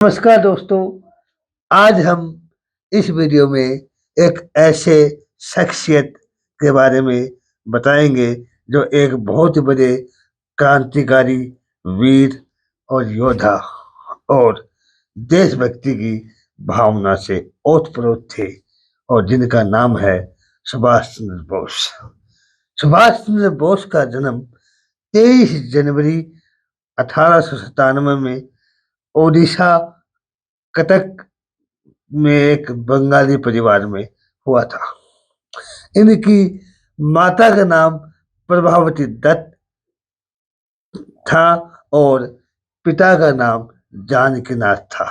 नमस्कार दोस्तों। आज हम इस वीडियो में एक ऐसे शख्सियत के बारे में बताएंगे जो एक बहुत बड़े क्रांतिकारी, वीर और योद्धा और देशभक्ति की भावना से ओतप्रोत थे और जिनका नाम है सुभाष चंद्र बोस। सुभाष चंद्र बोस का जन्म 23 जनवरी 1897 में ओडिशा कटक में एक बंगाली परिवार में हुआ था। इनकी माता का नाम प्रभावती दत्त था और पिता का नाम जानकीनाथ था।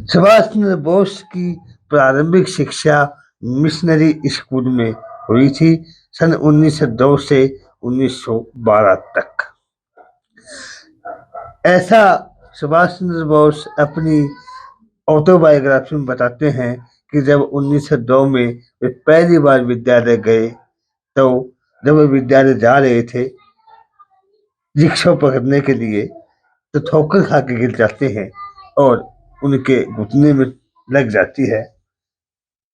सुभाष चंद्र बोस की प्रारंभिक शिक्षा मिशनरी स्कूल में हुई थी सन 1902 से 1912 तक। ऐसा सुभाष चंद्र बोस अपनी ऑटोबायोग्राफी में बताते हैं कि जब 1902 में वे पहली बार विद्यालय गए तो जब वे विद्यालय जा रहे थे रिक्शा पकड़ने के लिए तो ठोकर खा के गिर जाते हैं और उनके घुटने में लग जाती है।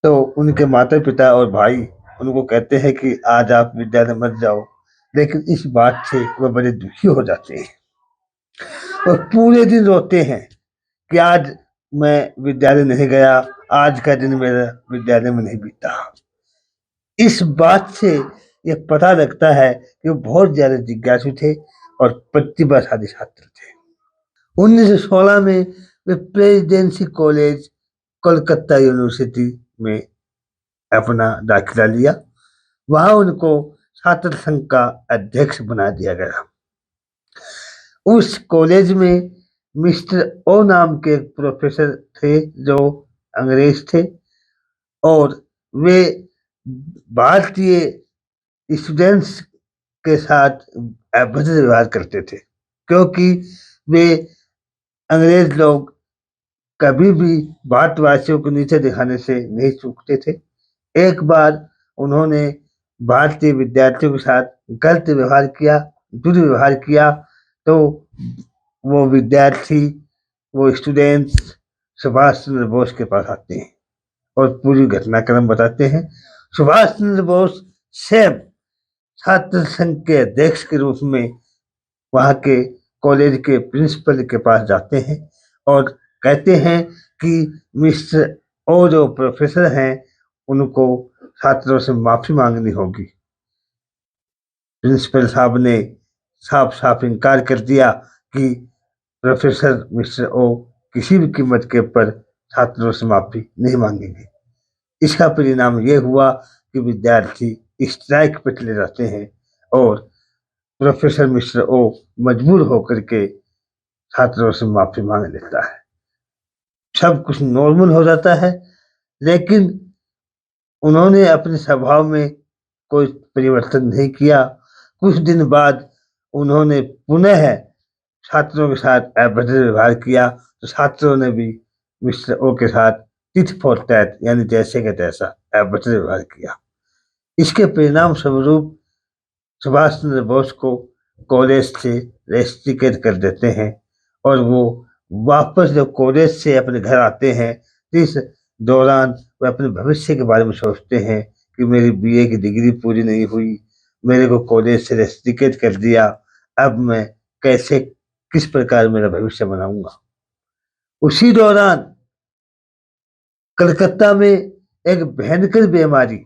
तो उनके माता पिता और भाई उनको कहते हैं कि आज आप विद्यालय मत जाओ, लेकिन इस बात से वह बड़े दुखी हो जाते हैं और पूरे दिन रोते हैं कि आज मैं विद्यालय नहीं गया, आज का दिन मेरा विद्यालय में नहीं बीता। इस बात से यह पता लगता है कि वो बहुत ज्यादा जिज्ञासु थे और प्रतिभाशाली छात्र थे। 1916 में वे प्रेसिडेंसी कॉलेज कोलकाता यूनिवर्सिटी में अपना दाखिला लिया। वहां उनको छात्र संघ का अध्यक्ष बना दिया गया। उस कॉलेज में मिस्टर ओ नाम के एक प्रोफेसर थे जो अंग्रेज थे और वे भारतीय स्टूडेंट्स के साथ अभद्र व्यवहार करते थे, क्योंकि वे अंग्रेज लोग कभी भी भारतवासियों को नीचे दिखाने से नहीं चूकते थे। एक बार उन्होंने भारतीय विद्यार्थियों के साथ गलत व्यवहार किया, दुर्व्यवहार किया, तो वो विद्यार्थी, वो स्टूडेंट्स सुभाष चंद्र बोस के पास आते हैं और पूरी घटनाक्रम बताते हैं। सुभाष चंद्र बोस स्वयं छात्र संघ के अध्यक्ष के रूप में वहां के कॉलेज के प्रिंसिपल के पास जाते हैं और कहते हैं कि मिस्टर ओ जो प्रोफेसर हैं उनको छात्रों से माफी मांगनी होगी। प्रिंसिपल साहब ने साफ साफ इनकार कर दिया कि प्रोफेसर मिस्टर ओ किसी भी कीमत के ऊपर छात्रों से माफी नहीं मांगेंगे। इसका परिणाम यह हुआ कि विद्यार्थी स्ट्राइक पे चले जाते हैं और प्रोफेसर मिस्टर ओ मजबूर होकर के छात्रों से माफी मांग लेता है। सब कुछ नॉर्मल हो जाता है, लेकिन उन्होंने अपने स्वभाव में कोई परिवर्तन नहीं किया। कुछ दिन बाद उन्होंने पुनः छात्रों के साथ अभद्र व्यवहार किया, तो छात्रों ने भी मिस्टर ओ के साथ टिट फॉर टैट यानी जैसे का तैसा अभद्र व्यवहार किया। इसके परिणाम स्वरूप सुभाष चंद्र बोस को कॉलेज से रेस्ट्रिकेट कर देते हैं और वो वापस जब कॉलेज से अपने घर आते हैं इस दौरान वो अपने भविष्य के बारे में सोचते हैं कि मेरी बीए की डिग्री पूरी नहीं हुई, मेरे को कॉलेज से रेस्ट्रिकेट कर दिया, अब मैं कैसे किस प्रकार मेरा भविष्य बनाऊंगा। उसी दौरान कलकत्ता में एक भयंकर बीमारी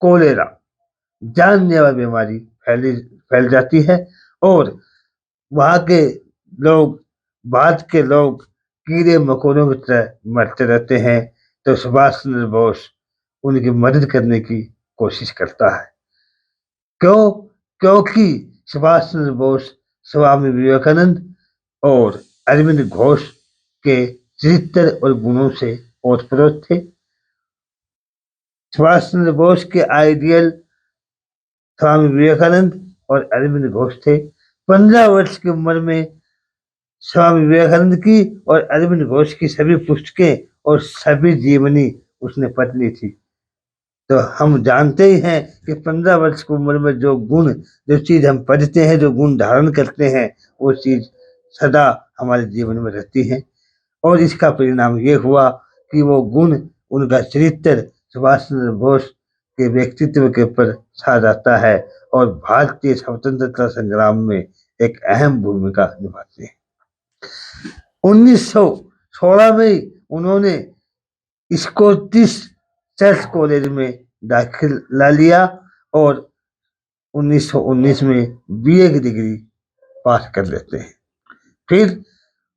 कोलेरा जानलेवा बीमारी फैल जाती है और वहां के लोग, भारत के लोग कीड़े मकोड़ों की तरह मरते रहते हैं। तो सुभाष चंद्र बोस उनकी मदद करने की कोशिश करता है। क्यों? क्योंकि सुभाष चंद्र बोस स्वामी विवेकानंद और अरविंद घोष के चरित्र और गुणों से ओतप्रोत थे। सुभाष चंद्र बोस के आइडियल स्वामी विवेकानंद और अरविंद घोष थे। 15 वर्ष की उम्र में स्वामी विवेकानंद की और अरविंद घोष की सभी पुस्तकें और सभी जीवनी उसने पढ़ ली थी। तो हम जानते ही हैं कि 15 वर्ष की उम्र में जो गुण, जो चीज हम पढ़ते हैं, जो गुण धारण करते हैं, वो चीज सदा हमारे जीवन में रहती हैं। और इसका परिणाम ये हुआ कि वो गुण, उनका चरित्र सुभाष चंद्र बोस के व्यक्तित्व के ऊपर छा जाता है और भारतीय स्वतंत्रता संग्राम में एक अहम भूमिका निभाते हैं। 1916 में उन्होंने स्कॉटिश चर्च कॉलेज में दाखिला लिया और 1919 में बीए की डिग्री पास कर लेते हैं। फिर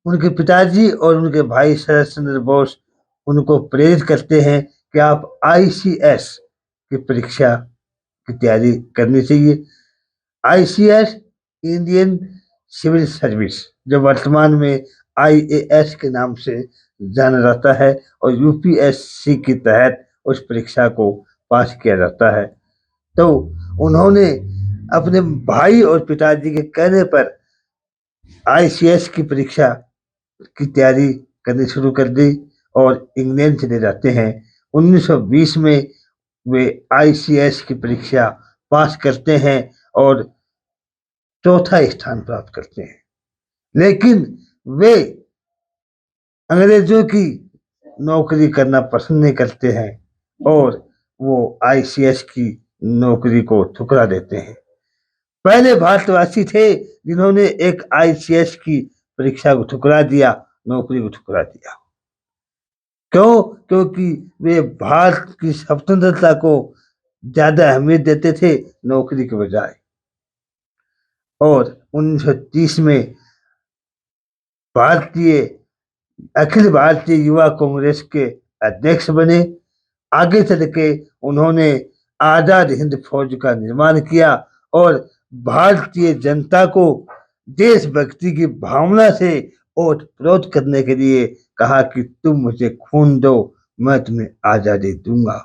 उनके पिताजी और उनके भाई शरद चंद्र बोस उनको प्रेरित करते हैं कि आप आईसीएस की परीक्षा की तैयारी करनी चाहिए। आईसीएस इंडियन सिविल सर्विस, जो वर्तमान में आईएएस के नाम से जाना जाता है, और यूपीएससी के तहत उस परीक्षा को पास किया जाता है। तो उन्होंने अपने भाई और पिताजी के कहने पर आईसीएस की परीक्षा की तैयारी करनी शुरू कर दी और इंग्लैंड चले जाते हैं। 1920 में वे आईसीएस की परीक्षा पास करते हैं और चौथा स्थान प्राप्त करते हैं। लेकिन वे अंग्रेजों की नौकरी करना पसंद नहीं करते हैं और वो आईसीएस की नौकरी को ठुकरा देते हैं। पहले भारतवासी थे जिन्होंने एक आईसीएस की परीक्षा को ठुकरा दिया, नौकरी को ठुकरा दिया। क्यों? क्योंकि वे भारत की स्वतंत्रता को ज्यादा अहमियत देते थे नौकरी के बजाय। और 1930 में भारतीय अखिल भारतीय युवा कांग्रेस के अध्यक्ष बने। आगे चल के उन्होंने आजाद हिंद फौज का निर्माण किया और भारतीय जनता को देशभक्ति की भावना से ओतप्रोत करने के लिए कहा कि तुम मुझे खून दो, मैं तुम्हें आजादी दूंगा।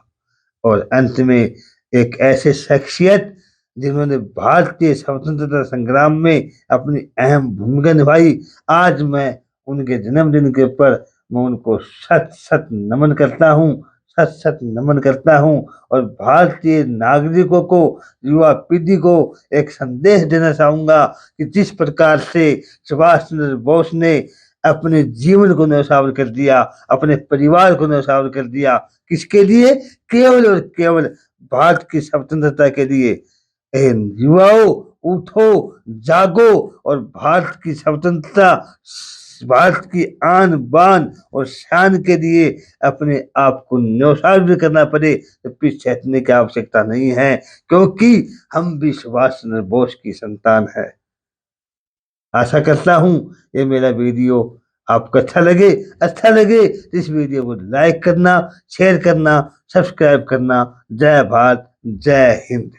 और अंत में एक ऐसे शख्सियत जिन्होंने भारतीय स्वतंत्रता संग्राम में अपनी अहम भूमिका निभाई, आज मैं उनके जन्मदिन के ऊपर मैं उनको सत सत नमन करता हूँ, सत सत नमन करता हूँ। और भारतीय नागरिकों को, युवा पीढ़ी को एक संदेश देना चाहूंगा कि जिस प्रकार से सुभाष चंद्र बोस ने अपने जीवन को न्यौछावर कर दिया, अपने परिवार को न्यौछावर कर दिया, किसके लिए? केवल और केवल भारत की स्वतंत्रता के लिए। युवाओं, उठो, जागो और भारत की स्वतंत्रता, भारत की आन बान और शान के लिए अपने आप को न्यौछावर करना पड़े तो पीछे हटने की आवश्यकता नहीं है, क्योंकि हम भी सुभाष चंद्र बोस की संतान है। आशा करता हूँ ये मेरा वीडियो आपको अच्छा लगे तो इस वीडियो को लाइक करना, शेयर करना, सब्सक्राइब करना। जय भारत, जय हिंद।